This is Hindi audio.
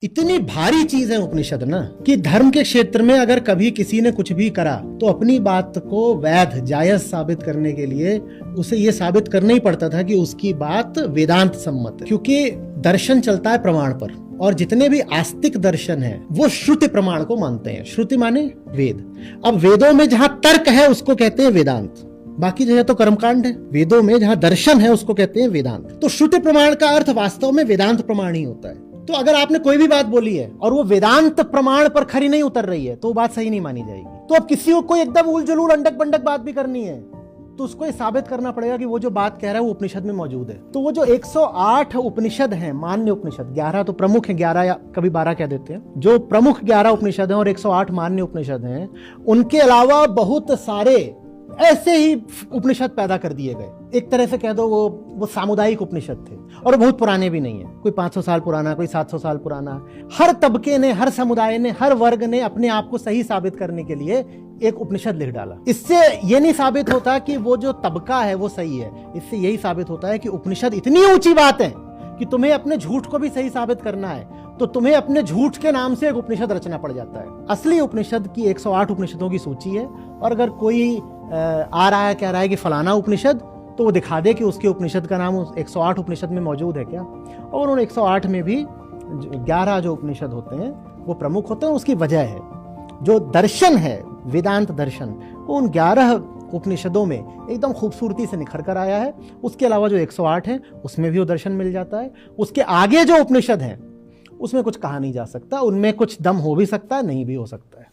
इतनी भारी चीज है उपनिषद ना कि धर्म के क्षेत्र में अगर कभी किसी ने कुछ भी करा तो अपनी बात को वैध जायज साबित करने के लिए उसे ये साबित करना ही पड़ता था कि उसकी बात वेदांत सम्मत है, क्योंकि दर्शन चलता है प्रमाण पर। और जितने भी आस्तिक दर्शन है वो श्रुति प्रमाण को मानते हैं। श्रुति माने वेद। अब वेदों में जहां तर्क है उसको कहते हैं वेदांत, बाकी जगह तो कर्मकांड है। वेदों में जहां दर्शन है उसको कहते हैं वेदांत। तो श्रुति प्रमाण का अर्थ वास्तव में वेदांत प्रमाण ही होता है। तो अगर आपने कोई भी बात बोली है और वो वेदांत प्रमाण पर खरी नहीं उतर रही है तो वो बात सही नहीं मानी जाएगी। तो अब किसी को कोई एकदम उलझुल अंडक बंडक बात भी करनी है तो उसको ये साबित करना पड़ेगा कि वो जो बात कह रहा है वो उपनिषद में मौजूद है। तो वो जो 108 उपनिषद हैं, मान्य उपनिषद, 11 तो प्रमुख हैं, 11 या कभी 12 कह देते हैं, जो प्रमुख 11 उपनिषद हैं और 108 मान्य उपनिषद हैं, उनके अलावा बहुत सारे ऐसे ही उपनिषद पैदा कर दिए गए। एक तरह से कह दो वो सामुदायिक उपनिषद थे और बहुत पुराने भी नहीं है। कोई 500 साल पुराना, कोई 700 साल पुराना। हर तबके ने, हर समुदाय ने, हर वर्ग ने अपने आप को सही साबित करने के लिए एक उपनिषद लिख डाला। इससे यह नहीं साबित होता कि वो जो तबका है वो सही है। इससे यही साबित होता है कि उपनिषद इतनी ऊंची बात है कि तुम्हें अपने झूठ को भी सही साबित करना है तो तुम्हें अपने झूठ के नाम से एक उपनिषद रचना पड़ जाता है। असली उपनिषद की 108 उपनिषदों की सूची है और अगर कोई आ रहा है, कह रहा है कि फलाना उपनिषद, तो वो दिखा दे कि उसके उपनिषद का नाम 108 उपनिषद में मौजूद है क्या। और उन 108 में भी 11 जो उपनिषद होते हैं वो प्रमुख होते हैं। उसकी वजह है जो दर्शन है, वेदांत दर्शन, वो उन 11 उपनिषदों में एकदम खूबसूरती से निखर कर आया है। उसके अलावा जो 108 है उसमें भी वो दर्शन मिल जाता है। उसके आगे जो उपनिषद हैं उसमें कुछ कहा नहीं जा सकता, उनमें कुछ दम हो भी सकता है, नहीं भी हो सकता है।